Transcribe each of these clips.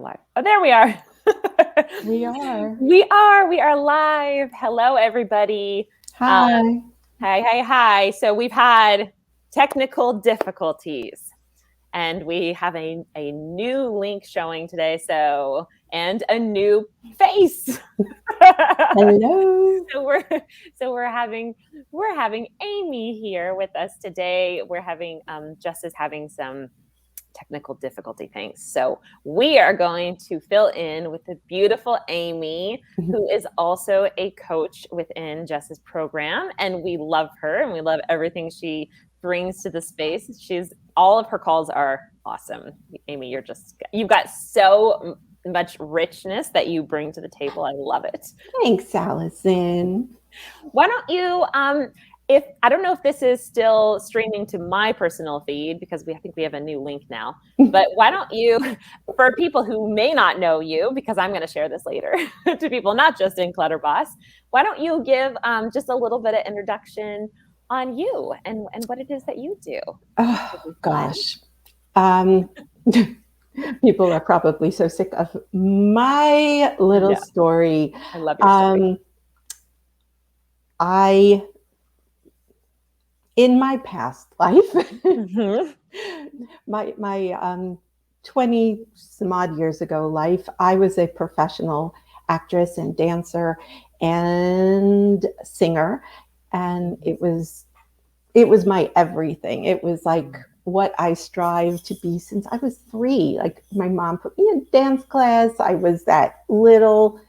we're live. Oh, there we are. We are. We are live. Hello, everybody. Hi. Hi. So we've had technical difficulties and we have a new link showing today. So, and a new face. Hello. So we're having Amy here with us today. We're having Jess is having some technical difficulty things. So we are going to fill in with the beautiful Amy, who is also a coach within Jess's program. And we love her and we love everything she brings to the space. All of her calls are awesome. Amy, you've got so much richness that you bring to the table. I love it. Thanks, Allison. Why don't you, I don't know if this is still streaming to my personal feed because I think we have a new link now, but why don't you, for people who may not know you, because I'm going to share this later to people, not just in Clutter Boss, why don't you give just a little bit of introduction on you and what it is that you do? Oh, gosh. People are probably so sick of my little story. I love your story. In my past life, my 20 some odd years ago life, I was a professional actress and dancer and singer, and it was my everything. It was like what I strived to be since I was 3. Like, my mom put me in dance class. I was that little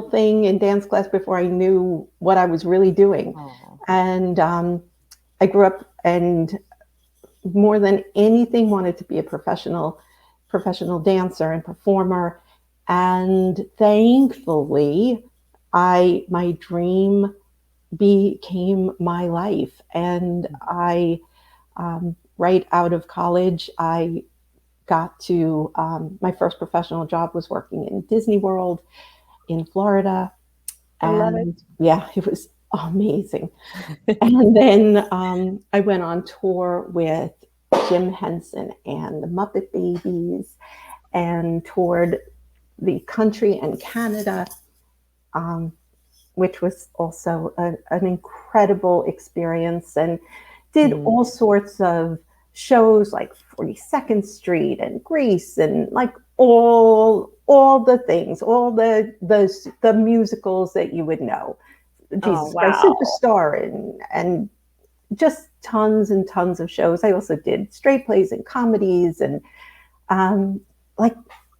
thing in dance class before I knew what I was really doing. Oh. And I grew up and more than anything wanted to be a professional dancer and performer. And thankfully, my dream became my life. And I, right out of college, I got to, my first professional job was working in Disney World in Florida. I love it. Yeah, it was amazing. And then I went on tour with Jim Henson and the Muppet Babies and toured the country and Canada, which was also an incredible experience, and did all sorts of shows like 42nd Street and Grease and like all the things, all the musicals that you would know. Jesus Christ Superstar and just tons and tons of shows. I also did straight plays and comedies and like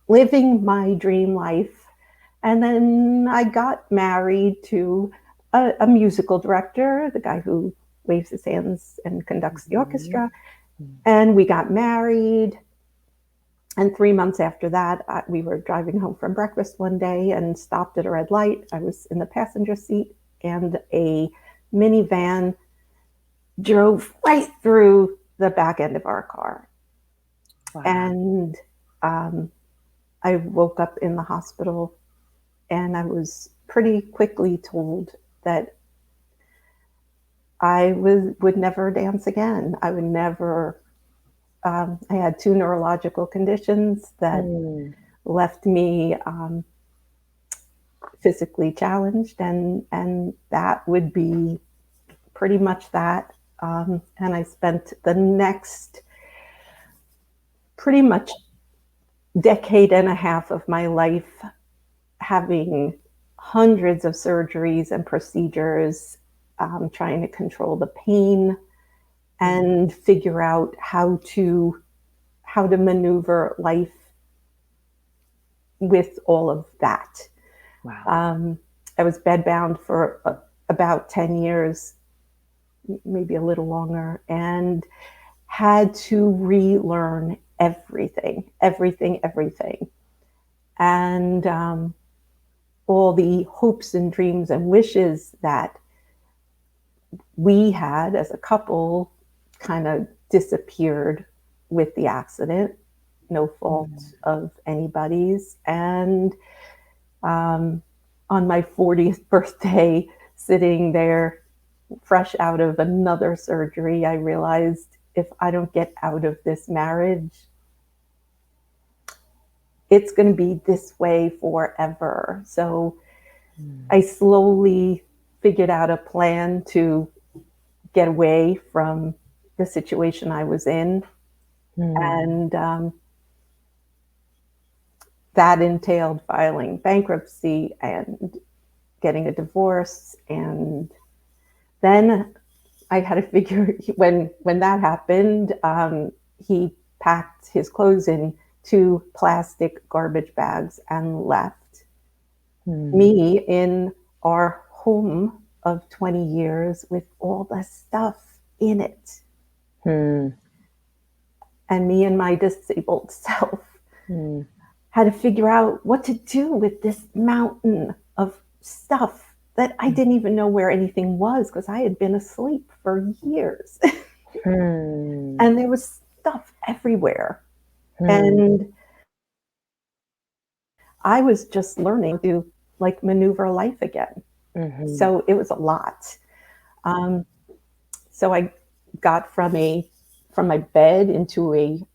living my dream life. And then I got married to a musical director, the guy who waves his hands and conducts the orchestra. And we got married. And 3 months after that, we were driving home from breakfast one day and stopped at a red light. I was in the passenger seat, and a minivan drove right through the back end of our car. Wow. And I woke up in the hospital, and I was pretty quickly told that I would never dance again. I would never. I had 2 neurological conditions that left me physically challenged, and that would be pretty much that. And I spent the next pretty much decade and a half of my life having hundreds of surgeries and procedures, trying to control the pain and figure out how to maneuver life with all of that. Wow. I was bedbound for about 10 years, maybe a little longer, and had to relearn everything. And all the hopes and dreams and wishes that we had as a couple kind of disappeared with the accident, no fault of anybody's. And on my 40th birthday, sitting there fresh out of another surgery, I realized if I don't get out of this marriage, it's going to be this way forever. So I slowly figured out a plan to get away from the situation I was in. And that entailed filing bankruptcy and getting a divorce. And then I had to figure, when that happened, he packed his clothes in 2 plastic garbage bags and left me in our home of 20 years with all the stuff in it. And me and my disabled self had to figure out what to do with this mountain of stuff that I didn't even know where anything was, because I had been asleep for years. And there was stuff everywhere. And I was just learning to like maneuver life again. So it was a lot. So I got from my bed into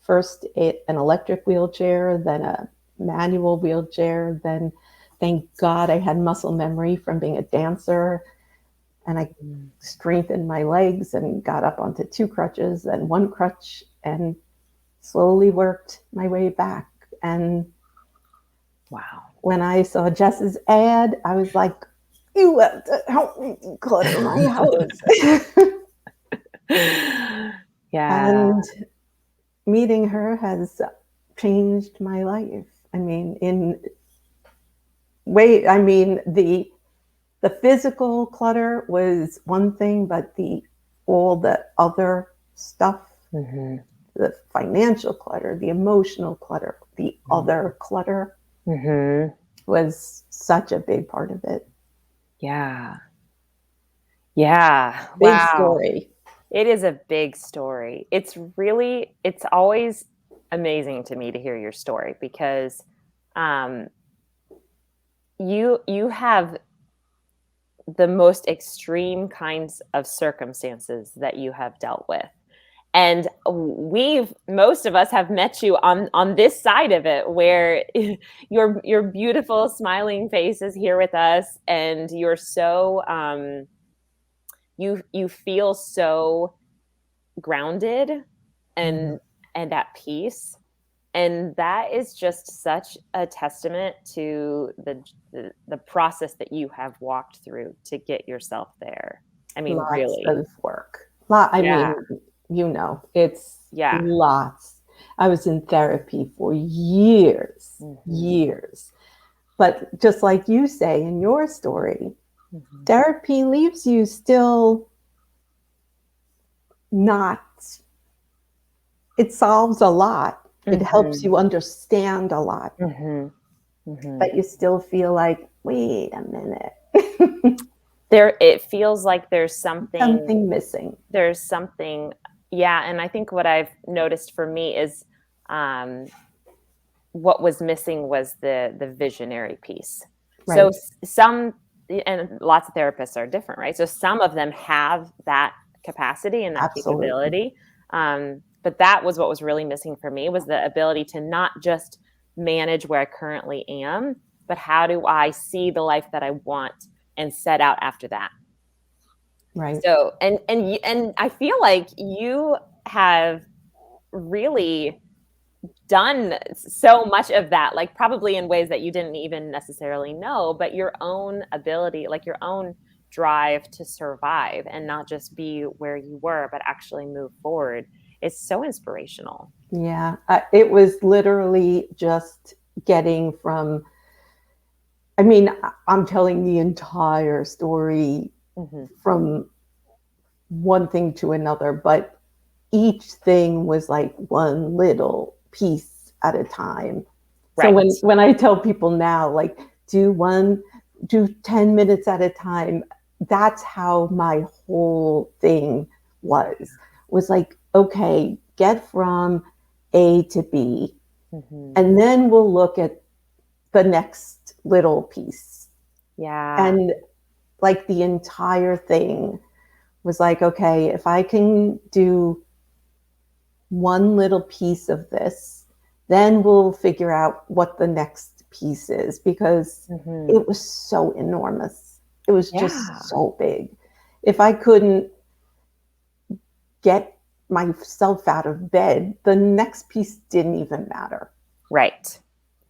first an electric wheelchair, then a manual wheelchair. Then, thank God, I had muscle memory from being a dancer, and I strengthened my legs and got up onto 2 crutches and 1 crutch, and slowly worked my way back. And wow, when I saw Jes's ad, I was like, you have to help me declutter my house. Yeah. And meeting her has changed my life. I mean, the physical clutter was one thing, but all the other stuff, the financial clutter, the emotional clutter, the other clutter was such a big part of it. Yeah. Yeah. Big Wow. story. It is a big story. It's always amazing to me to hear your story, because you have the most extreme kinds of circumstances that you have dealt with. And most of us have met you on this side of it, where your beautiful smiling face is here with us, and you're so you feel so grounded and at peace. And that is just such a testament to the process that you have walked through to get yourself there. I mean, Lots really. of work. It's lots. I was in therapy for years. But just like you say in your story, therapy leaves you still not, it solves a lot. It helps you understand a lot. But you still feel like, wait a minute. It feels like there's something missing. There's something, and I think what I've noticed for me is what was missing was the visionary piece. Right. So and lots of therapists are different, right? So some of them have that capacity and that capability. But that was what was really missing for me, was the ability to not just manage where I currently am, but how do I see the life that I want and set out after that. Right. So, and I feel like you have really done so much of that, like probably in ways that you didn't even necessarily know, but your own ability, like your own drive to survive and not just be where you were, but actually move forward, is so inspirational. Yeah, it was literally just getting from, I'm telling the entire story from one thing to another, but each thing was like one little piece at a time. Right. So when I tell people now, like, do 10 minutes at a time, that's how my whole thing was like, okay, get from A to B, and then we'll look at the next little piece. Yeah. And like the entire thing was like, okay, if I can do one little piece of this, Then we'll figure out what the next piece is, because Mm-hmm. it was so enormous. It was Yeah. just so big. If I couldn't get myself out of bed, the next piece didn't even matter. Right.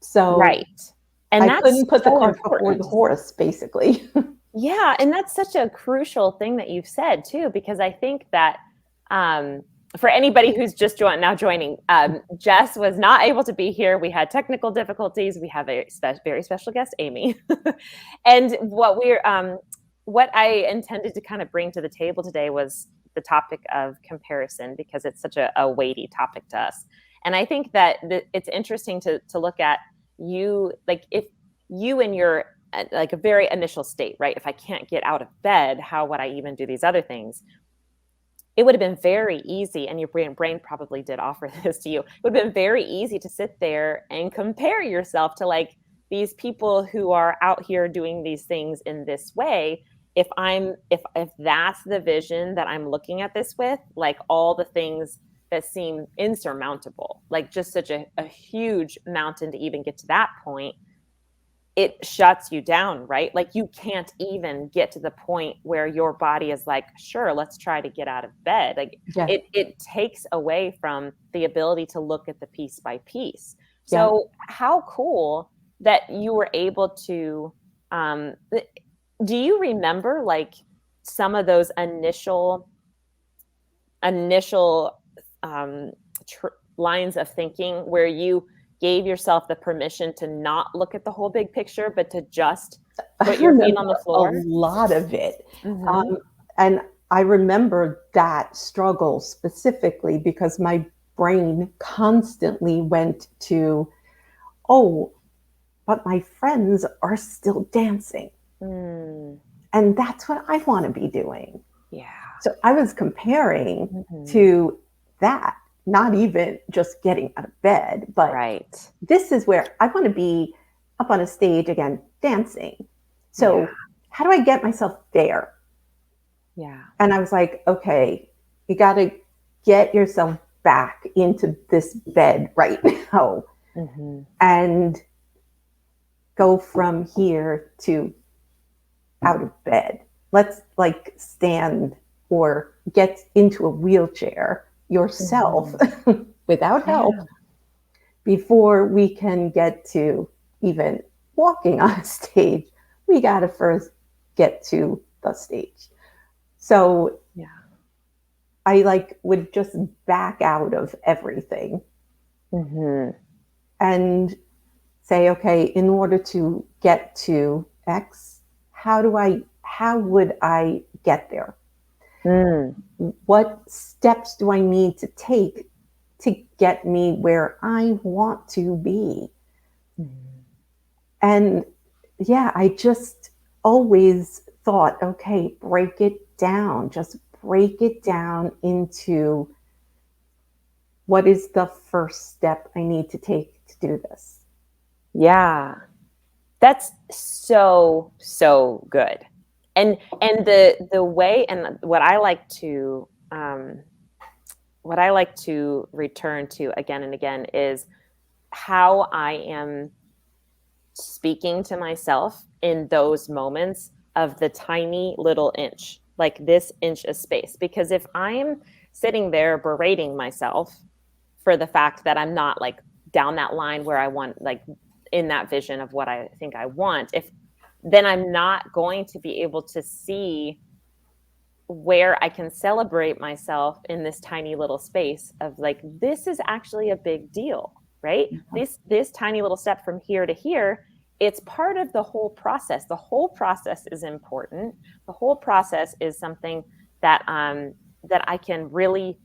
So Right. And I that's couldn't put the so cart before important. the horse, basically. Yeah, and that's such a crucial thing that you've said too, because I think that for anybody who's just joining, Jes was not able to be here. We had technical difficulties. We have a very special guest, Amy, and what I intended to kind of bring to the table today was the topic of comparison, because it's such a weighty topic to us. And I think that it's interesting to look at you, like if you in your like a very initial state, right? If I can't get out of bed, how would I even do these other things? It would have been very easy, and your brain probably did offer this to you. It would have been very easy to sit there and compare yourself to like these people who are out here doing these things in this way. If that's the vision that I'm looking at this with, like all the things that seem insurmountable, like just such a huge mountain to even get to that point, it shuts you down, right? Like you can't even get to the point where your body is like, sure, let's try to get out of bed. Like Yeah. it takes away from the ability to look at the piece by piece. Yeah. So how cool that you were able to, do you remember like some of those initial um, lines of thinking where you gave yourself the permission to not look at the whole big picture, but to just put your feet on the floor? A lot of it. Mm-hmm. And I remember that struggle specifically because my brain constantly went to, oh, but my friends are still dancing. Mm. And that's what I want to be doing. Yeah. So I was comparing to that, not even just getting out of bed, but right. This is where I want to be up on a stage again, dancing. So how do I get myself there? Yeah. And I was like, okay, you got to get yourself back into this bed right now and go from here to out of bed. Let's like stand or get into a wheelchair yourself without help before we can get to even walking on a stage. We got to first get to the stage. So I like would just back out of everything and say, okay, in order to get to X, how would I get there? What steps do I need to take to get me where I want to be? And I just always thought, okay, break it down. Just break it down into what is the first step I need to take to do this. Yeah. That's so good. And the way, and what I like to return to again and again is how I am speaking to myself in those moments of the tiny little inch, like this inch of space. Because if I'm sitting there berating myself for the fact that I'm not like down that line where I want, like in that vision of what I think I want, then I'm not going to be able to see where I can celebrate myself in this tiny little space of like, this is actually a big deal, right? This tiny little step from here to here, it's part of the whole process. The whole process is important. The whole process is something that that I can really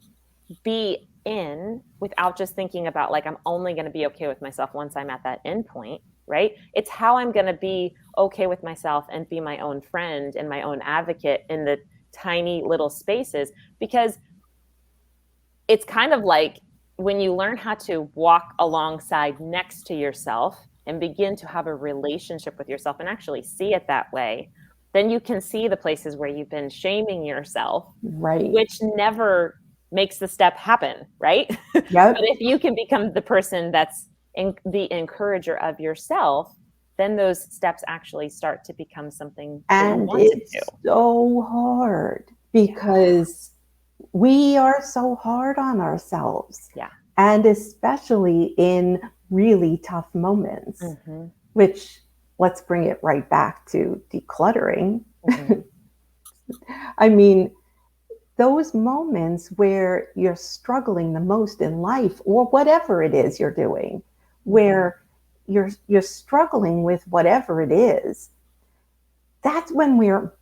be in without just thinking about like, I'm only going to be okay with myself once I'm at that end point, right? It's how I'm going to be okay with myself and be my own friend and my own advocate in the tiny little spaces. Because it's kind of like when you learn how to walk alongside next to yourself and begin to have a relationship with yourself and actually see it that way, then you can see the places where you've been shaming yourself, right? Which never makes the step happen, right? Yep. But if you can become the person that's the encourager of yourself, then those steps actually start to become something that you And want to it's do. so hard because we are so hard on ourselves. Yeah. And especially in really tough moments, which, let's bring it right back to decluttering. I mean, those moments where you're struggling the most in life, or whatever it is you're doing, where you're struggling with whatever it is, that's when we're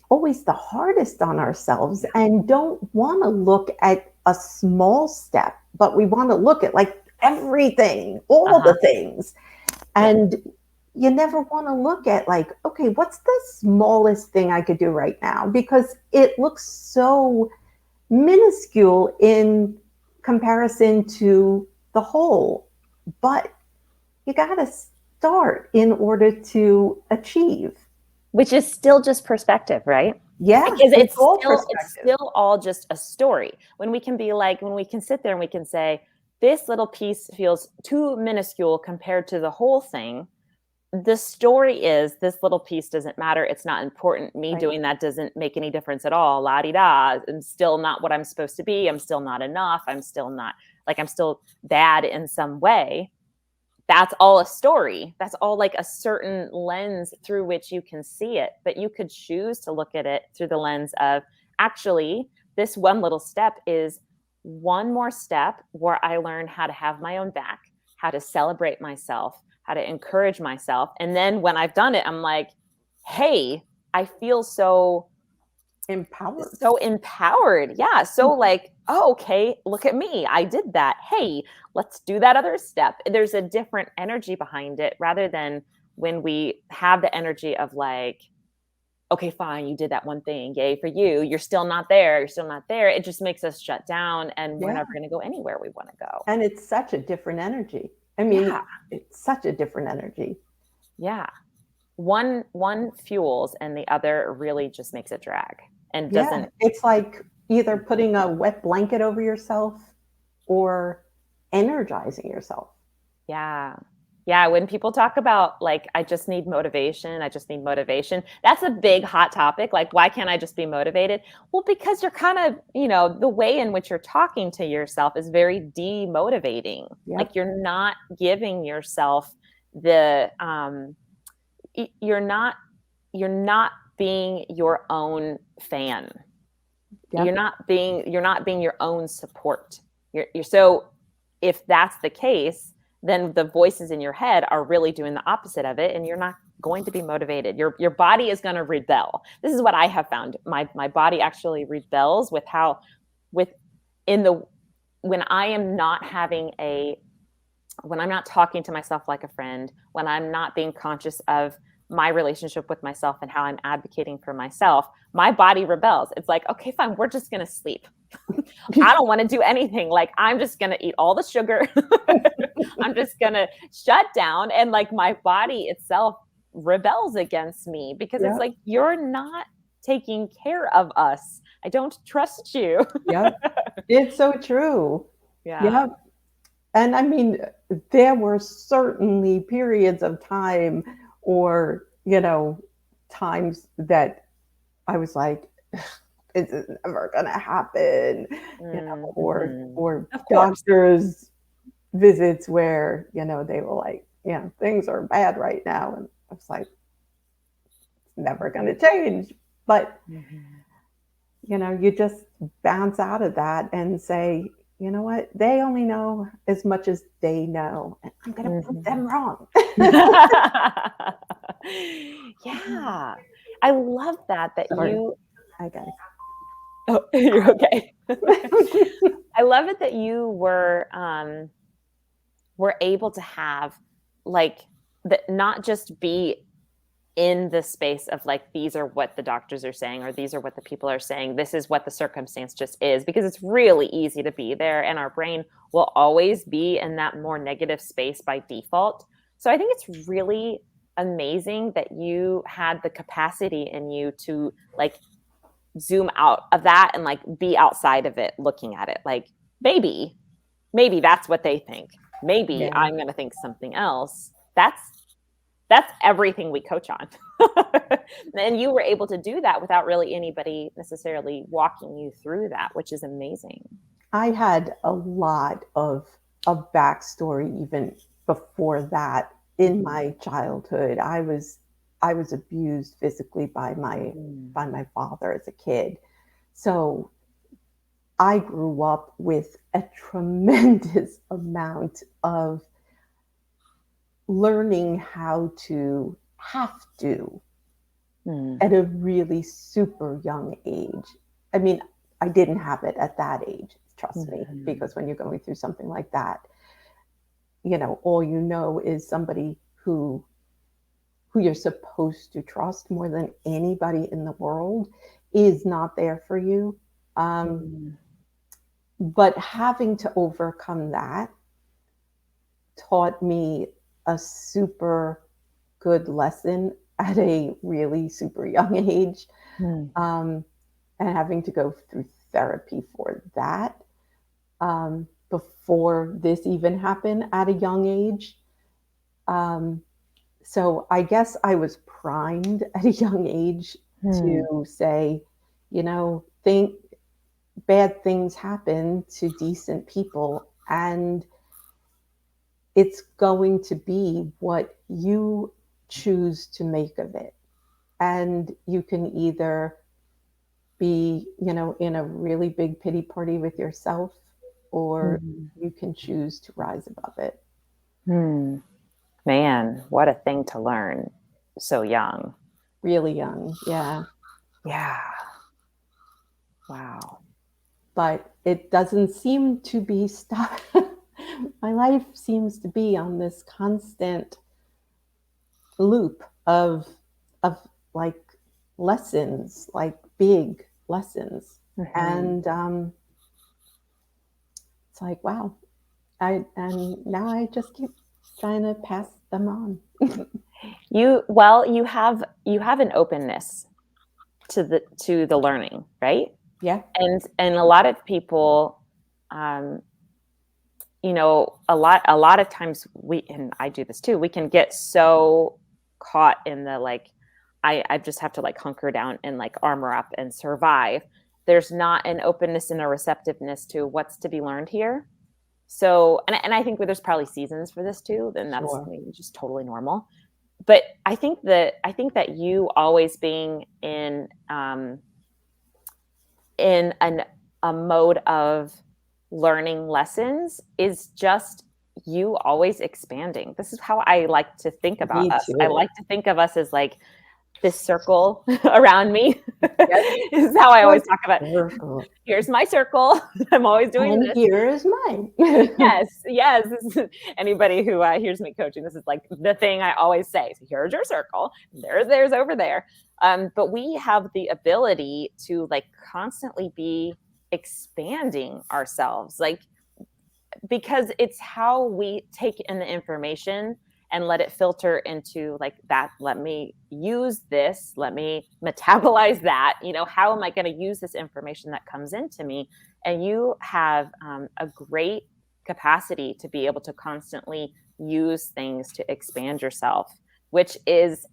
always the hardest on ourselves and don't want to look at a small step, but we want to look at like everything, all the things. And you never want to look at like, okay, what's the smallest thing I could do right now? Because it looks so minuscule in comparison to the whole. But you got to start in order to achieve. Which is still just perspective, right? Yeah, because it's perspective. still all just a story. When we can be like, when we can sit there and we can say, this little piece feels too minuscule compared to the whole thing. The story is this little piece doesn't matter. It's not important. Me doing that doesn't make any difference at all. La-di-da. I'm still not what I'm supposed to be. I'm still not enough. I'm still not, like, I'm still bad in some way. That's all a story. That's all like a certain lens through which you can see it. But you could choose to look at it through the lens of, actually, this one little step is one more step where I learn how to have my own back, how to celebrate myself, how to encourage myself. And then when I've done it, I'm like, hey, I feel so empowered. Yeah. So like, oh, okay, look at me. I did that. Hey, let's do that other step. There's a different energy behind it rather than when we have the energy of like, okay, fine, you did that one thing. Yay for you. You're still not there. You're still not there. It just makes us shut down and we're never going to go anywhere we want to go. And it's such a different energy. I mean, it's such a different energy. Yeah. One fuels and the other really just makes it drag and doesn't. It's like either putting a wet blanket over yourself or energizing yourself. Yeah. Yeah. When people talk about like, I just need motivation, that's a big hot topic. Like, why can't I just be motivated? Well, because you're kind of, the way in which you're talking to yourself is very demotivating. Yep. Like you're not giving yourself the, you're not being your own fan. Yep. You're not being your own support. So if that's the case, then the voices in your head are really doing the opposite of it, and you're not going to be motivated. Your body is going to rebel. This is what I have found. My body actually rebels when I am not when I'm not talking to myself like a friend, when I'm not being conscious of my relationship with myself and how I'm advocating for myself, my body rebels. It's like, okay, fine, we're just going to sleep. I don't want to do anything. Like, I'm just going to eat all the sugar. I'm just going to shut down. And like my body itself rebels against me because it's like, you're not taking care of us. I don't trust you. Yep. It's so true. Yeah. Yep. And I mean, there were certainly periods of time or, times that I was like, this is never going to happen, or doctors' visits where, they were like, things are bad right now. And I was like, it's never going to change. But, you just bounce out of that and say, you know what? They only know as much as they know. And I'm going to prove them wrong. Yeah. I love that you... Hi, guys. Oh, you're okay. I love it that you were able to have like not just be in the space of like, these are what the doctors are saying, or these are what the people are saying. This is what the circumstance just is, because it's really easy to be there. And our brain will always be in that more negative space by default. So I think it's really amazing that you had the capacity in you to like zoom out of that and like be outside of it, looking at it like maybe that's what they think. Maybe I'm going to think something else. That's everything we coach on. And you were able to do that without really anybody necessarily walking you through that, which is amazing. I had a lot of backstory even before that. In my childhood, I was abused physically by my father as a kid. So I grew up with a tremendous amount of learning how to have to at a really super young age. I mean, I didn't have it at that age, trust me, because when you're going through something like that, all you know is somebody who you're supposed to trust more than anybody in the world is not there for you. But having to overcome that taught me a super good lesson at a really super young age. And having to go through therapy for that before this even happened at a young age. So I guess I was primed at a young age to say, bad things happen to decent people, and it's going to be what you choose to make of it. And you can either be, in a really big pity party with yourself, or you can choose to rise above it. Man, what a thing to learn so young. Really young, yeah. Yeah. Wow. But it doesn't seem to be stuck. My life seems to be on this constant loop of like lessons, like big lessons. And it's like, wow. And now I just keep trying to pass them on. You have an openness to the learning, right? Yeah. And a lot of people, a lot of times and I do this too, we can get so caught in the like, I just have to like hunker down and like armor up and survive. There's not an openness and a receptiveness to what's to be learned here. So, and I think there's probably seasons for this too, then that's maybe just totally normal. But I think that you always being in a mode of learning lessons is just you always expanding. This is how I like to think about us. I like to think of us as like this circle around me. This is how I always talk about it. Here's my circle. I'm always doing this. Here's mine. Yes. Anybody who hears me coaching, this is like the thing I always say. So here's your circle. There's over there. But we have the ability to like constantly be expanding ourselves, like, because it's how we take in the information and let it filter into like that. Let me use this. Let me metabolize that. How am I going to use this information that comes into me? And you have a great capacity to be able to constantly use things to expand yourself, which is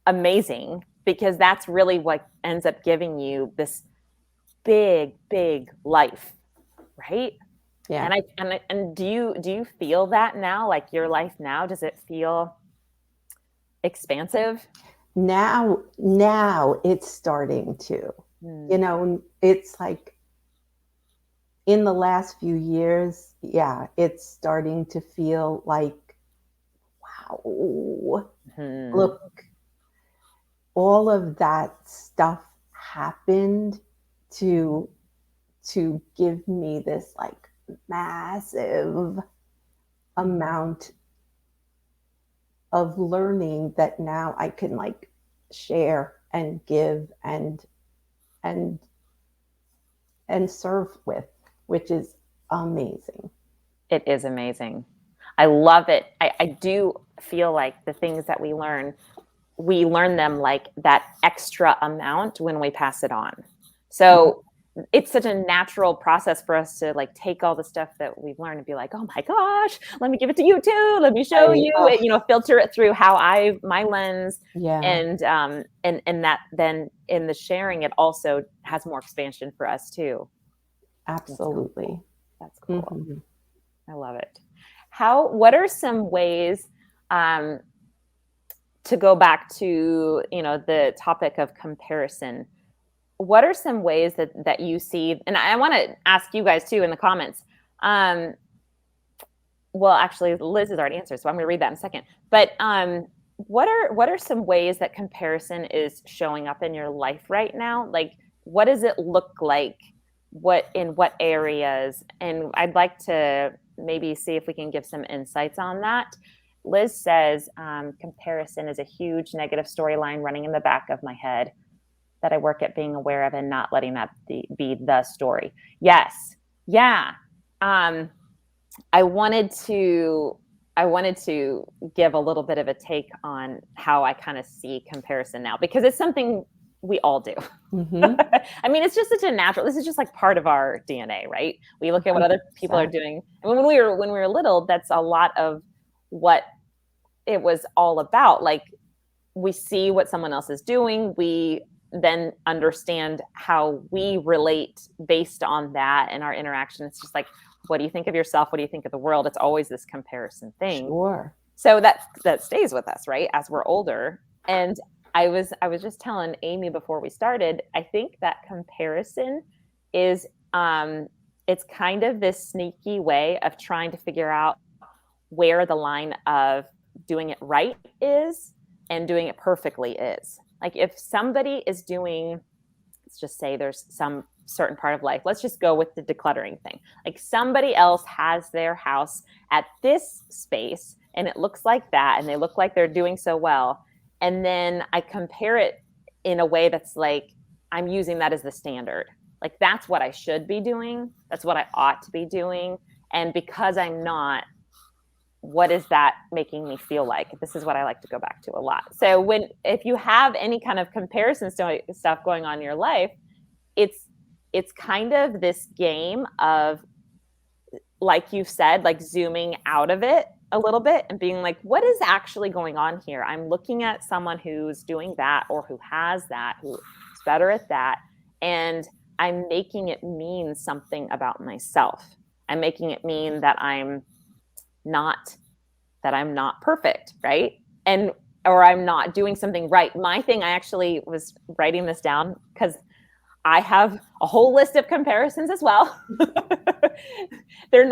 amazing, because that's really what ends up giving you this big, big life, right? Yeah. And do you feel that now? Like your life now, does it feel expansive? Now it's starting to. It's like in the last few years, it's starting to feel like, wow, look, all of that stuff happened to give me this like massive amount of learning that now I can like share and give and serve with, which is amazing. It is amazing. I love it. I do feel like the things that we learn them like that extra amount when we pass it on. So it's such a natural process for us to like take all the stuff that we've learned and be like, oh my gosh, let me give it to you too. Let me show you, filter it through my lens. And that then in the sharing, it also has more expansion for us too. Absolutely. That's cool. Mm-hmm. I love it. What are some ways, to go back to, the topic of comparison? What are some ways that you see, and I want to ask you guys too in the comments. Well, actually, Liz has already answered, so I'm going to read that in a second. But what are some ways that comparison is showing up in your life right now? Like, what does it look like? In what areas? And I'd like to maybe see if we can give some insights on that. Liz says, comparison is a huge negative storyline running in the back of my head that I work at being aware of and not letting that be the story. Yes. Yeah. I wanted to give a little bit of a take on how I kind of see comparison now, because it's something we all do. Mm-hmm. I mean, it's just such a natural, this is just like part of our DNA, right? We look at what other people are doing. And when we were little, that's a lot of what it was all about. Like, we see what someone else is doing. We then understand how we relate based on that and our interaction. It's just like, what do you think of yourself? What do you think of the world? It's always this comparison thing. Sure. So that stays with us, right? As we're older. And I was just telling Amy before we started, I think that comparison is, it's kind of this sneaky way of trying to figure out where the line of doing it right is and doing it perfectly is. Like, if somebody is doing, let's just say there's some certain part of life, let's just go with the decluttering thing. Like, somebody else has their house at this space and it looks like that, and they look like they're doing so well. And then I compare it in a way that's like, I'm using that as the standard. Like, that's what I should be doing. That's what I ought to be doing. And because I'm not, what is that making me feel like? This is what I like to go back to a lot. So if you have any kind of comparison stuff going on in your life, it's kind of this game of, like you said, like zooming out of it a little bit and being like, what is actually going on here? I'm looking at someone who's doing that, or who has that, who's better at that, and I'm making it mean something about myself. I'm making it mean that I'm not perfect, right? Or I'm not doing something right. My thing, I actually was writing this down because I have a whole list of comparisons as well. They're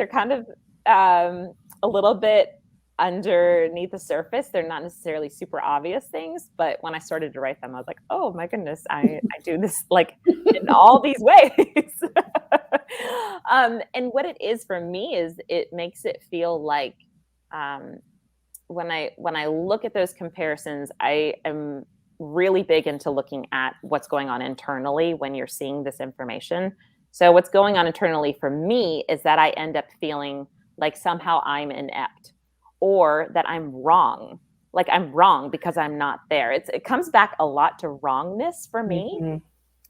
kind of a little bit underneath the surface. They're not necessarily super obvious things, but when I started to write them, I was like, oh my goodness, I do this like in all these ways. And what it is for me is it makes it feel like, when I look at those comparisons, I am really big into looking at what's going on internally when you're seeing this information. So what's going on internally for me is that I end up feeling like somehow I'm inept, or that I'm wrong. Like, I'm wrong because I'm not there. It comes back a lot to wrongness for me. Mm-hmm.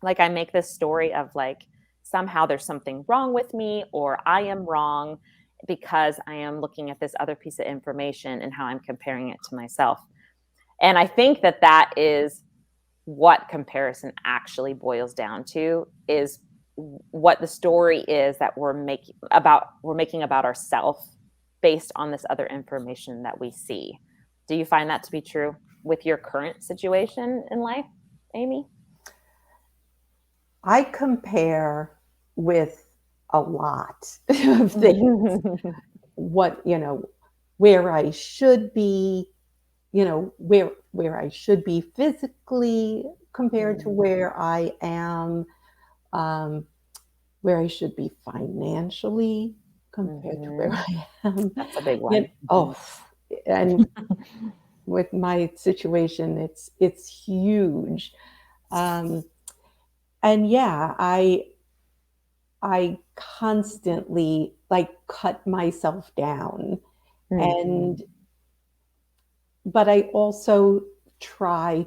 Like, I make this story of like, somehow there's something wrong with me, or I am wrong because I am looking at this other piece of information and how I'm comparing it to myself. And I think that is what comparison actually boils down to, is what the story is that we're making about ourselves based on this other information that we see. Do you find that to be true with your current situation in life, Amy? I compare with a lot of things. Where I should be, where I should be physically compared to where I am, where I should be financially compared to where I am. That's a big one. And with my situation, it's huge. And yeah, I constantly like cut myself down. Mm-hmm. But I also try,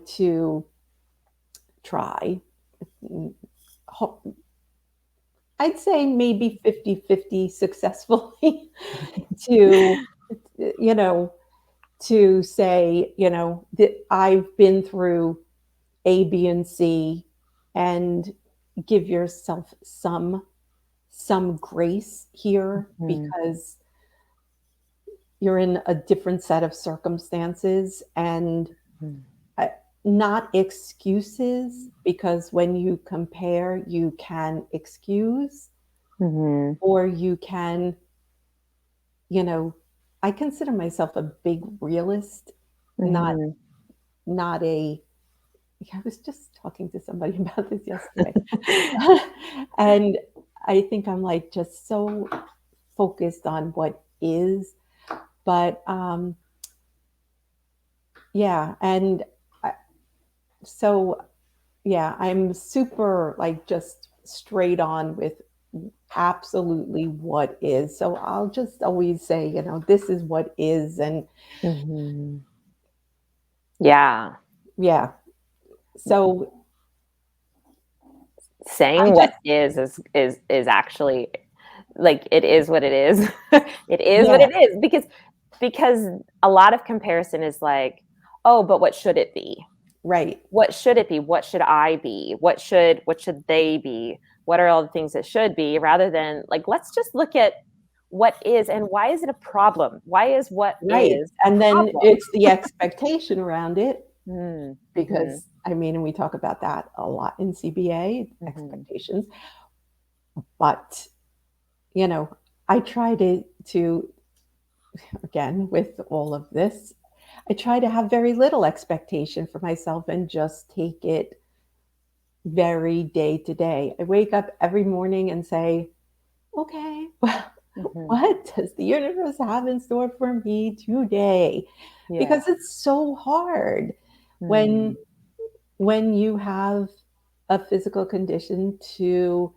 I'd say maybe 50-50 successfully to, you know, to say, that I've been through A, B, and C, and give yourself some grace here because you're in a different set of circumstances and not excuses, because when you compare, you can excuse or you can, I consider myself a big realist, not a, I was just talking to somebody about this yesterday. And I think I'm like just so focused on what is, but yeah. And so, yeah, I'm super like just straight on with absolutely what is. So I'll just always say, this is what is. And yeah. So saying what is actually like, it is what it is. It is what it is, because a lot of comparison is like, oh, but what should it be? Right. What should it be? What should I be? What should they be? What are all the things that should be? Rather than like, let's just look at what is and why is it a problem? Why is what is and then problem? It's the expectation around it. Because Mm-hmm. I mean, and we talk about that a lot in CBA, expectations. But I try to again, with all of this, I try to have very little expectation for myself and just take it very day to day. I wake up every morning and say, okay, well, what does the universe have in store for me today? Because it's so hard when you have a physical condition to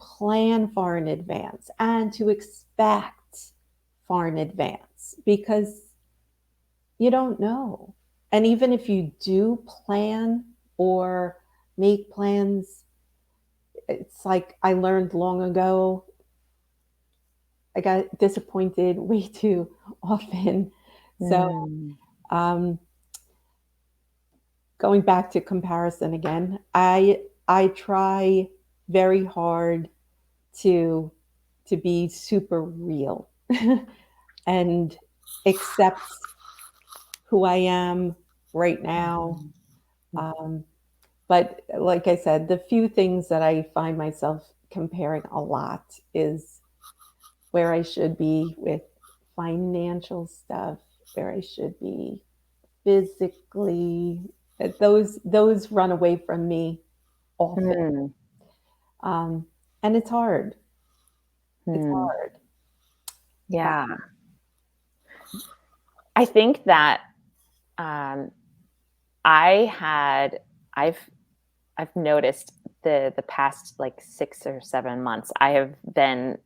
plan far in advance and to expect far in advance, because you don't know. And even if you do plan or make plans, it's like I learned long ago, I got disappointed way too often. So, going back to comparison again, I try very hard to be super real and accept who I am right now. But like I said, the few things that I find myself comparing a lot is where I should be with financial stuff, where I should be physically. Those run away from me often. And it's hard. It's hard. Yeah. I think that I've noticed the past like 6 or 7 months, I have been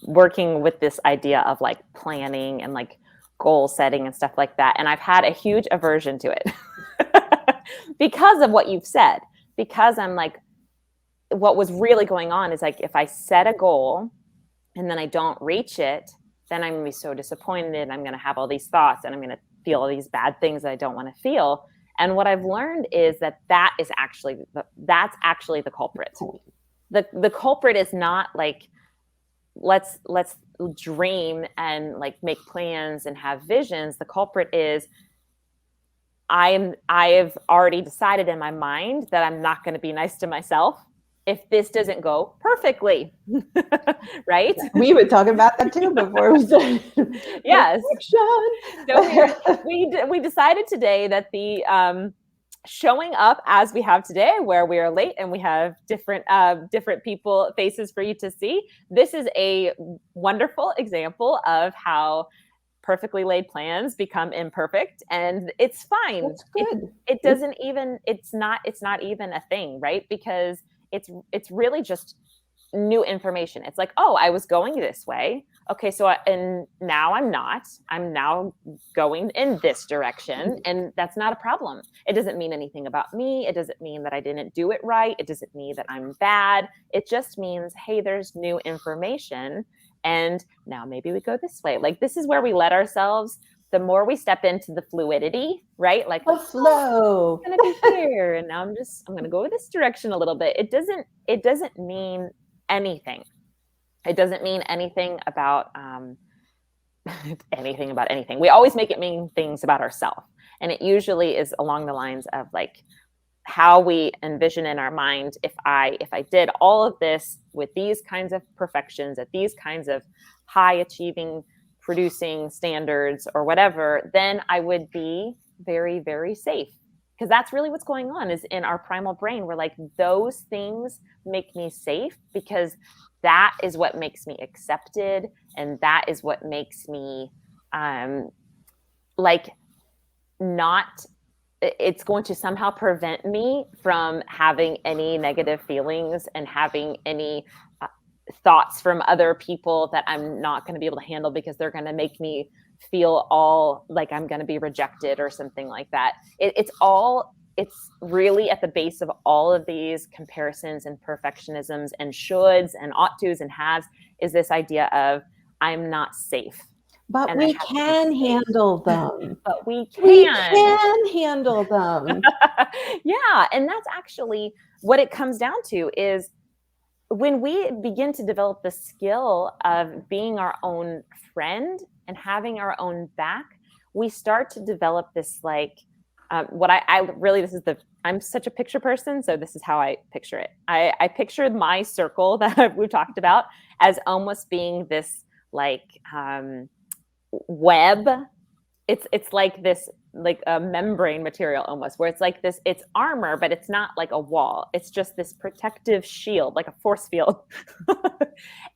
working with this idea of like planning and like goal setting and stuff like that. And I've had a huge aversion to it because of what you've said, because I'm like, what was really going on is like, if I set a goal and then I don't reach it, then I'm going to be so disappointed and I'm going to have all these thoughts and I'm going to feel all these bad things that I don't want to feel. And what I've learned is that's actually the culprit. The culprit is not like, let's dream and like make plans and have visions. The culprit is I've already decided in my mind that I'm not going to be nice to myself if this doesn't go perfectly. Right? We were talking about that too before we started. Yes. So we decided today that the showing up as we have today, where we are late and we have different people faces for you to see. This is a wonderful example of how perfectly laid plans become imperfect, and it's fine. That's good. It doesn't even, it's not even a thing, right? Because it's really just new information. It's like, oh, I was going this way. Okay, so and now I'm not. I'm now going in this direction, and that's not a problem. It doesn't mean anything about me. It doesn't mean that I didn't do it right. It doesn't mean that I'm bad. It just means, hey, there's new information, and now maybe we go this way. Like, this is where we let ourselves, the more we step into the fluidity, right? Like, The flow. I'm gonna be here, and now I'm gonna go this direction a little bit. It doesn't mean anything. It doesn't mean anything about anything about anything. We always make it mean things about ourselves, and it usually is along the lines of like how we envision in our mind. If I did all of this with these kinds of perfections, at these kinds of high achieving producing standards or whatever, then I would be very, very safe. Because that's really what's going on, is in our primal brain. We're like, those things make me safe because that is what makes me accepted. And that is what makes me like not, it's going to somehow prevent me from having any negative feelings and having any thoughts from other people that I'm not going to be able to handle, because they're going to make me feel all like I'm going to be rejected or something like that. It's really at the base of all of these comparisons and perfectionisms and shoulds and ought tos and haves, is this idea of I'm not safe. But we can handle them. But we can handle them. Yeah. And that's actually what it comes down to, is when we begin to develop the skill of being our own friend and having our own back, we start to develop this, like, what I really, I'm such a picture person. So this is how I picture it. I pictured my circle that we've talked about as almost being this like web. It's like this, like a membrane material almost, where it's like this, it's armor, but it's not like a wall. It's just this protective shield, like a force field.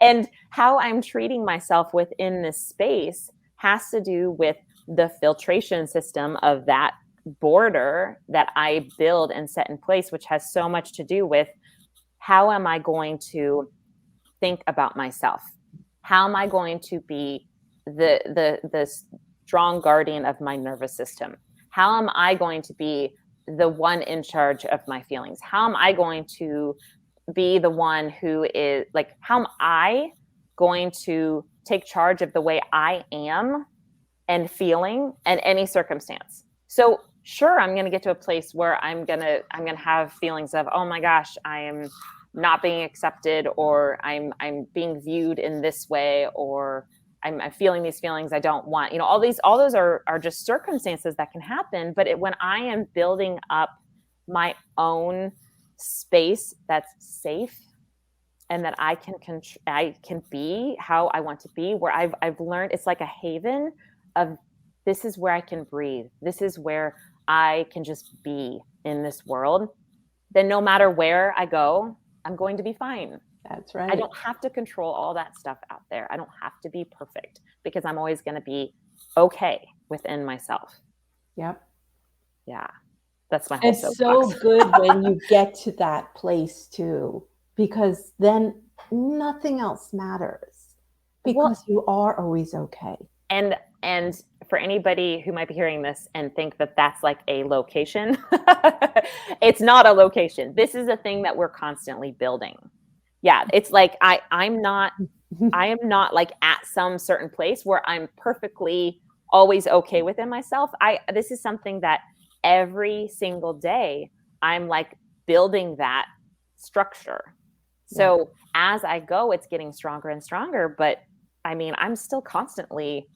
And how I'm treating myself within this space has to do with the filtration system of that border that I build and set in place, which has so much to do with how am I going to think about myself? How am I going to be the strong guardian of my nervous system? How am I going to be the one in charge of my feelings? How am I going to be the one who is like, how am I going to take charge of the way I am and feeling in any circumstance? So sure, I'm going to get to a place where I'm going to have feelings of, oh my gosh, I am not being accepted, or I'm being viewed in this way, or I'm feeling these feelings I don't want. All those are just circumstances that can happen. But when I am building up my own space that's safe, and that I can be how I want to be, where I've learned, it's like a haven of, this is where I can breathe. This is where I can just be in this world. Then no matter where I go, I'm going to be fine. That's right. I don't have to control all that stuff out there. I don't have to be perfect, because I'm always going to be okay within myself. Yep. Yeah. That's my whole It's so good when you get to that place too, because then nothing else matters, because you are always okay. And for anybody who might be hearing this and think that that's like a location, it's not a location. This is a thing that we're constantly building. Yeah, it's like I am not like at some certain place where I'm perfectly always okay within myself. This is something that every single day I'm like building that structure. So as I go, it's getting stronger and stronger. But I mean, I'm still constantly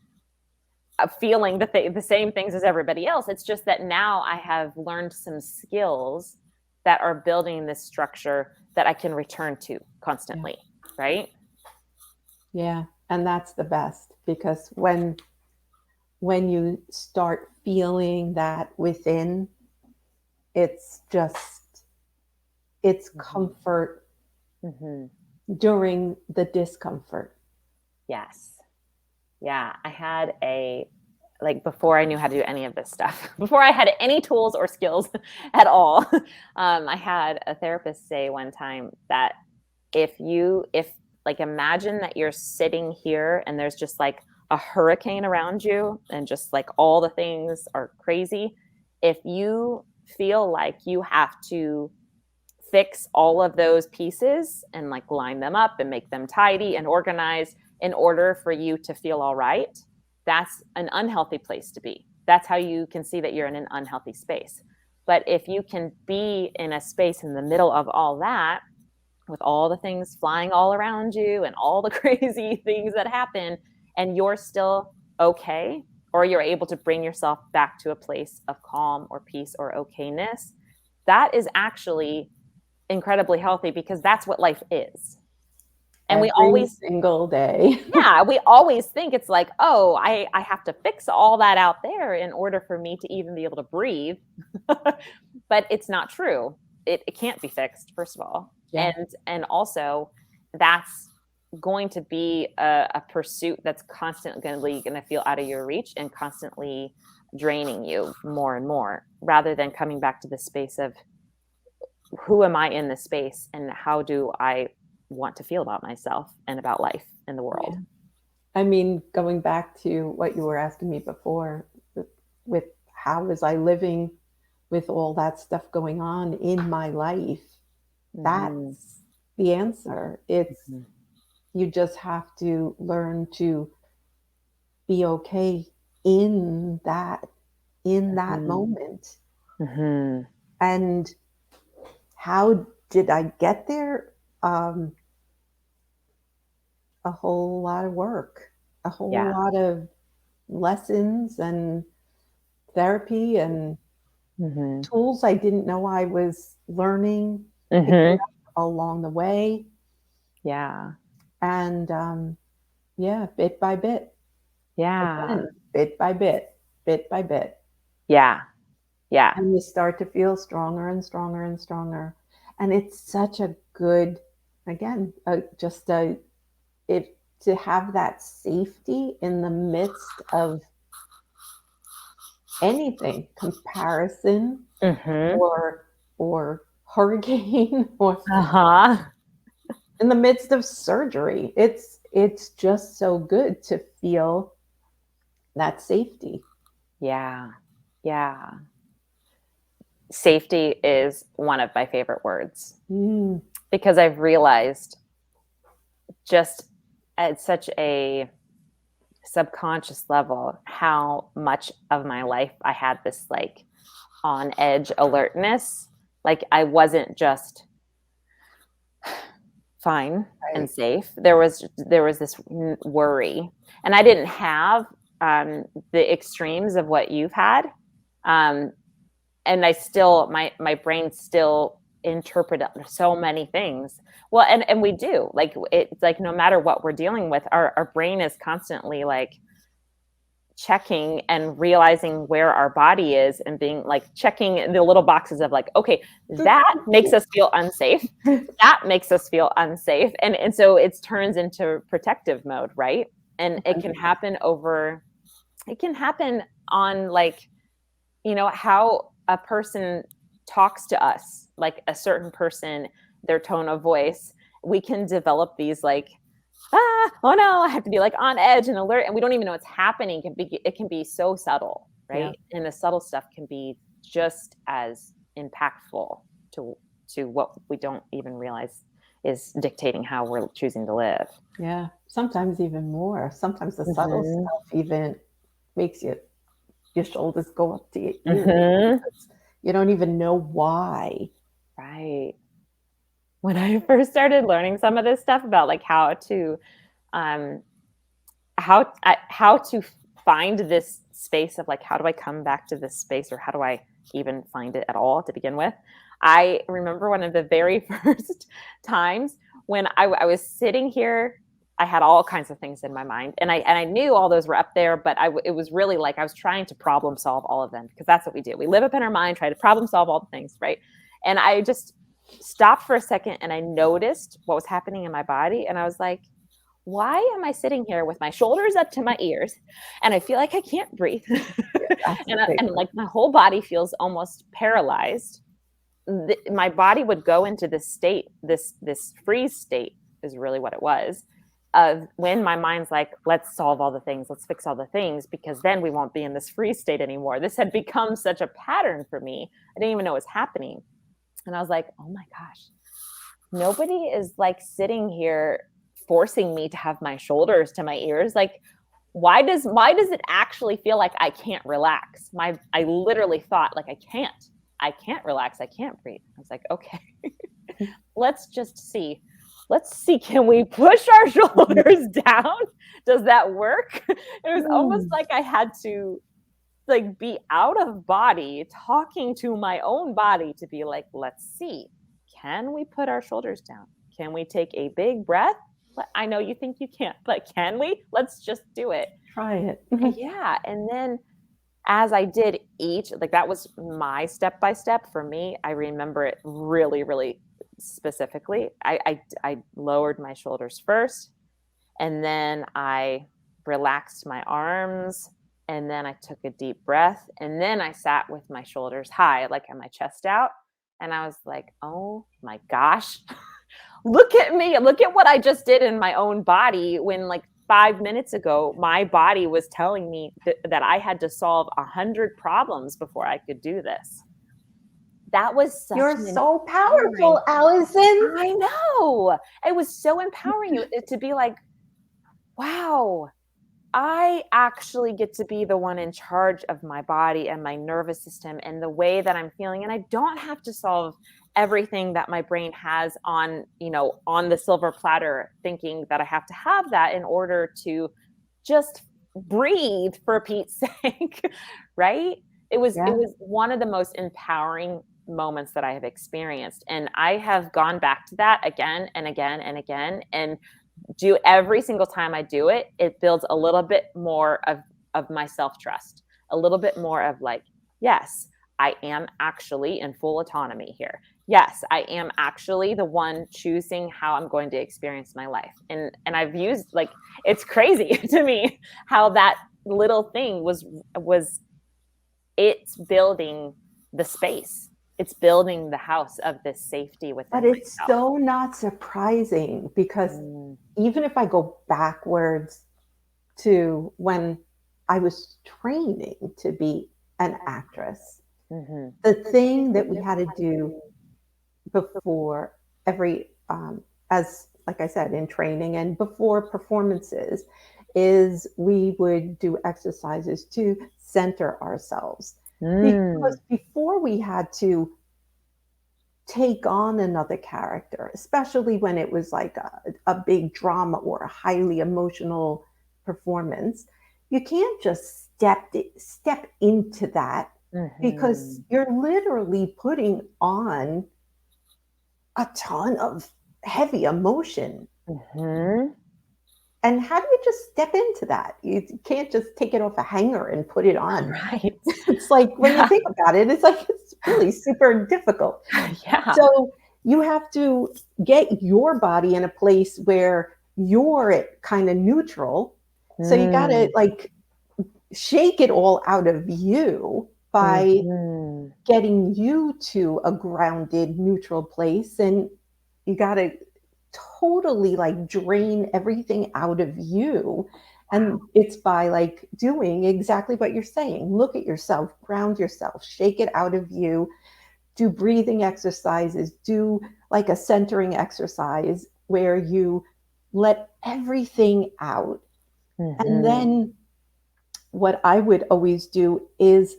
feeling the same things as everybody else. It's just that now I have learned some skills that are building this structure that I can return to constantly, right? Yeah, and that's the best, because when you start feeling that within, it's comfort during the discomfort. Yes. Yeah, I had before I knew how to do any of this stuff, before I had any tools or skills at all, I had a therapist say one time that if like imagine that you're sitting here and there's just like a hurricane around you and just like all the things are crazy. If you feel like you have to fix all of those pieces and like line them up and make them tidy and organized in order for you to feel all right, that's an unhealthy place to be. That's how you can see that you're in an unhealthy space. But if you can be in a space in the middle of all that, with all the things flying all around you and all the crazy things that happen, and you're still okay, or you're able to bring yourself back to a place of calm or peace or okayness, that is actually incredibly healthy, because that's what life is. And Every we always single day. yeah, we always think it's like, oh, I have to fix all that out there in order for me to even be able to breathe. But it's not true. It can't be fixed, first of all. Yeah. And also, that's going to be a pursuit that's constantly going to feel out of your reach and constantly draining you more and more, rather than coming back to the space of, who am I in this space and how do I want to feel about myself and about life in the world? Yeah. I mean, going back to what you were asking me before, with how was I living with all that stuff going on in my life, that's the answer. It's you just have to learn to be okay in that moment. And how did I get there? A whole lot of work, a whole lot of lessons and therapy and tools I didn't know I was learning along the way. Yeah. And yeah, bit by bit. Yeah. Again, bit by bit, bit by bit. Yeah. Yeah. And you start to feel stronger and stronger and stronger. And it's such a good, again, to have that safety in the midst of anything, comparison, or hurricane, or in the midst of surgery. It's just so good to feel that safety. Yeah. Yeah. Safety is one of my favorite words, because I've realized just at such a subconscious level how much of my life I had this like on edge alertness. Like I wasn't just fine and safe. There was this worry, and I didn't have the extremes of what you've had. And I still, my brain still interpret so many things. Well, and we do, like, it's like, no matter what we're dealing with, our brain is constantly like checking and realizing where our body is, and being like checking the little boxes of like, okay, that makes us feel unsafe. That makes us feel unsafe. And so it turns into protective mode, right? And it can happen on like, how a person talks to us, like a certain person, their tone of voice. We can develop these like, oh no, I have to be like on edge and alert, and we don't even know what's happening. It can be so subtle, right? Yeah. And the subtle stuff can be just as impactful to what we don't even realize is dictating how we're choosing to live. Yeah, sometimes even more. Sometimes the subtle stuff even makes your shoulders go up to your ears. You don't even know why. Right. When I first started learning some of this stuff about like how to find this space of like, how do I come back to this space, or how do I even find it at all to begin with? I remember one of the very first times when I was sitting here. I had all kinds of things in my mind, and I knew all those were up there, but it was really like I was trying to problem solve all of them, because that's what we do. We live up in our mind, try to problem solve all the things, right? And I just stopped for a second, and I noticed what was happening in my body, and I was like, why am I sitting here with my shoulders up to my ears, and I feel like I can't breathe, and like my whole body feels almost paralyzed, my body would go into this state, this freeze state is really what it was, of when my mind's like, let's solve all the things, let's fix all the things, because then we won't be in this freeze state anymore. This had become such a pattern for me. I didn't even know it was happening. And I was like, oh my gosh, nobody is like sitting here forcing me to have my shoulders to my ears. Like, why does it actually feel like I can't relax? I literally thought, like, I can't relax. I can't breathe. I was like, okay, let's see, can we push our shoulders down? Does that work? It was almost like I had to like be out of body, talking to my own body to be like, let's see, can we put our shoulders down? Can we take a big breath? I know you think you can't, but can we? Let's just do it. Try it. Yeah. And then as I did each, like that was my step-by-step for me. I remember it really, really specifically. I lowered my shoulders first, and then I relaxed my arms, and then I took a deep breath, and then I sat with my shoulders high, like and my chest out. And I was like, oh my gosh, look at me. Look at what I just did in my own body when like 5 minutes ago, my body was telling me that I had to solve 100 problems before I could do this. That was You're so powerful, Allison. I know. It was so empowering to be like, wow, I actually get to be the one in charge of my body and my nervous system and the way that I'm feeling. And I don't have to solve everything that my brain has on the silver platter, thinking that I have to have that in order to just breathe, for Pete's sake. Right? It was one of the most empowering moments that I have experienced. And I have gone back to that again and again and again. And do every single time I do it, it builds a little bit more of my self-trust, a little bit more of like, yes, I am actually in full autonomy here. Yes, I am actually the one choosing how I'm going to experience my life. And I've used, like, it's crazy to me how that little thing was it's building the space. It's building the house of this safety within But it's myself. so not surprising, because even if I go backwards to when I was training to be an actress, the thing that we had to do before every, as like I said, in training and before performances, is we would do exercises to center ourselves. Because before we had to take on another character, especially when it was like a big drama or a highly emotional performance, you can't just step into that, because you're literally putting on a ton of heavy emotion. And how do you just step into that? You can't just take it off a hanger and put it on. Right. It's like, when you think about it, it's like, it's really super difficult. Yeah. So you have to get your body in a place where you're at kind of neutral. So you got to like shake it all out of you by getting you to a grounded, neutral place. And you got to totally like drain everything out of you. And it's by like doing exactly what you're saying. Look at yourself, ground yourself, shake it out of you, do breathing exercises, do like a centering exercise where you let everything out. And then what I would always do is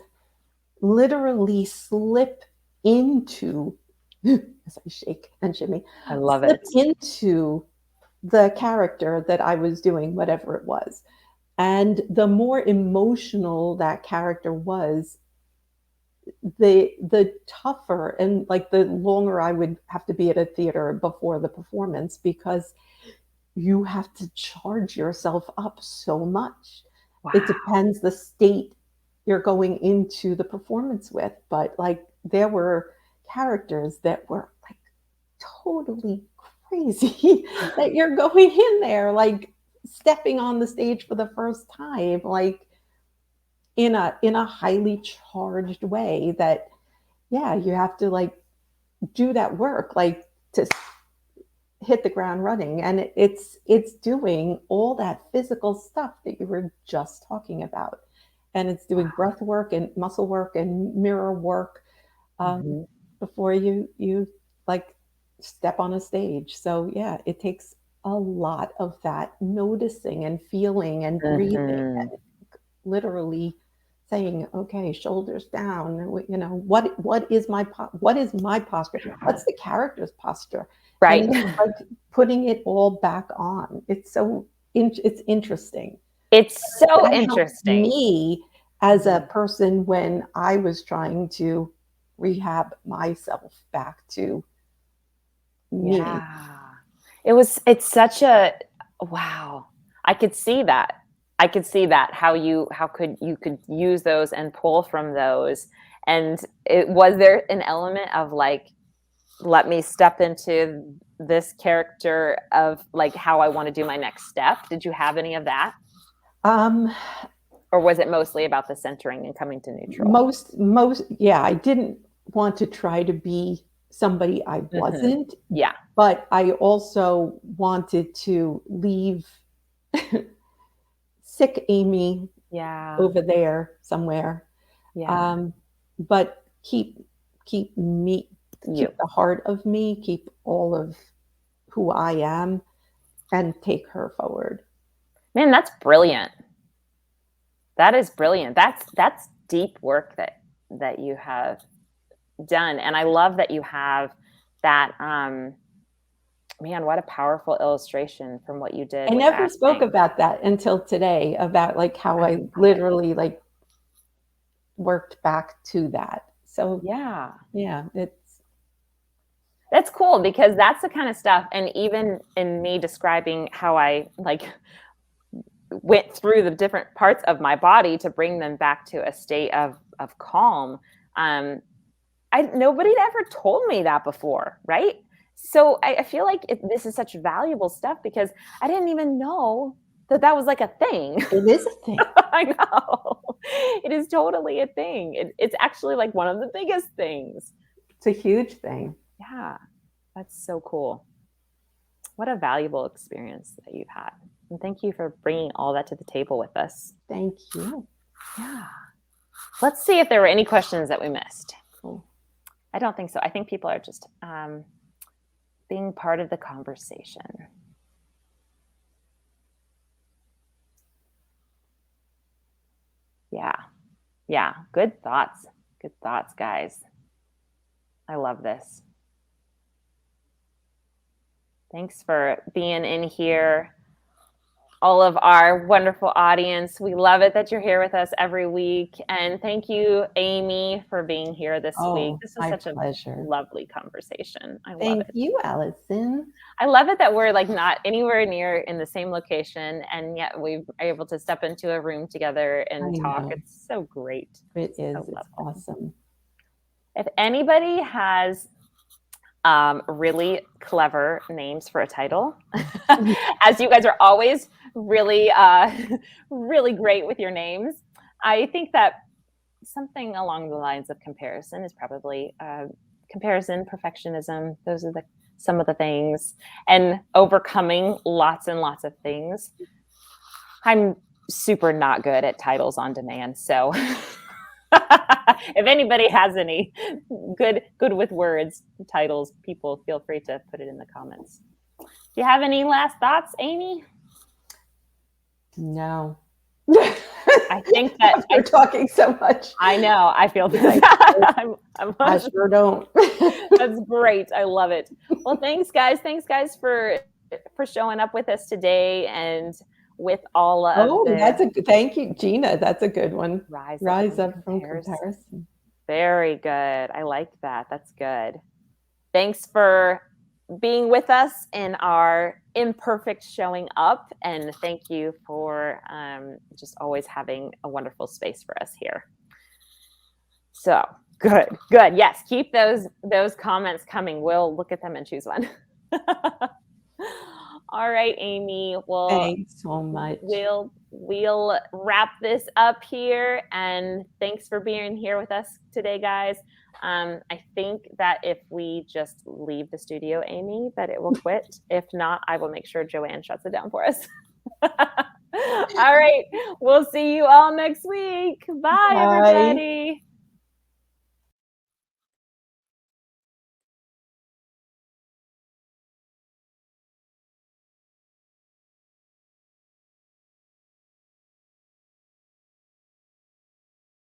literally slip into, as I shake and shimmy, I love slip it. into the character that I was doing, whatever it was. And the more emotional that character was, the tougher and like the longer I would have to be at a theater before the performance, because you have to charge yourself up so much. Wow. It depends the state you're going into the performance with, but like there were characters that were like totally crazy that you're going in there like stepping on the stage for the first time, like in a highly charged way that, yeah, you have to like do that work, like to hit the ground running. And it's doing all that physical stuff that you were just talking about. And it's doing breath work and muscle work and mirror work before you like step on a stage. So yeah, it takes a lot of that noticing and feeling and breathing and literally saying, okay, shoulders down. What is my posture? What's the character's posture? Right. And like putting it all back on. It's it's interesting. It's so That helped interesting. me as a person when I was trying to rehab myself back to me. Yeah. It's such a, wow. I could see that. How you could use those and pull from those. And was there an element of like, let me step into this character of like how I want to do my next step? Did you have any of that? Or was it mostly about the centering and coming to neutral? Yeah, I didn't want to try to be somebody I wasn't. Yeah. But I also wanted to leave sick Amy over there somewhere. Yeah. But keep me, keep the heart of me, keep all of who I am, and take her forward. Man, that's brilliant. That is brilliant. That's deep work that you have done. And I love that you have that, man, what a powerful illustration from what you did. I with never spoke acting. about that until today, about like how I literally like worked back to that. So yeah, that's cool, because that's the kind of stuff. And even in me describing how I like went through the different parts of my body to bring them back to a state of calm, nobody had ever told me that before, right? So I feel like this is such valuable stuff, because I didn't even know that was like a thing. It is a thing. I know. It is totally a thing. It's actually like one of the biggest things. It's a huge thing. Yeah. That's so cool. What a valuable experience that you've had. And thank you for bringing all that to the table with us. Thank you. Yeah. Let's see if there were any questions that we missed. Cool. I don't think so. I think people are just being part of the conversation. Yeah. Yeah. Good thoughts. Good thoughts, guys. I love this. Thanks for being in here. All of our wonderful audience. We love it that you're here with us every week. And thank you, Amy, for being here this week. This was such pleasure. A lovely conversation. I love Thank it. you, Allison. I love it that we're like not anywhere near in the same location, and yet we are able to step into a room together and talk. It's so great. It is. It's awesome. If anybody has really clever names for a title, as you guys are always really, really great with your names, I think that something along the lines of comparison is probably comparison, perfectionism. Those are some of the things, and overcoming lots and lots of things. I'm super not good at titles on demand, so if anybody has any good with words, titles, people, feel free to put it in the comments. Do you have any last thoughts, Amy? No. I think that we're talking so much. I know. I feel that. I sure don't. That's great. I love it. Well, thanks, guys. Thanks, guys, for showing up with us today, and with all of thank you, Gina. That's a good one. Rise up from comparison. Very good. I like that. That's good. Thanks for being with us in our imperfect showing up, and thank you for just always having a wonderful space for us here. So good. Yes, keep those comments coming. We'll look at them and choose one. All right, Amy. Well, Thanks so much. We'll wrap this up here, and thanks for being here with us today, guys. I think that if we just leave the studio, Amy, that it will quit. If not, I will make sure Joanne shuts it down for us. All right. We'll see you all next week. Bye. Everybody.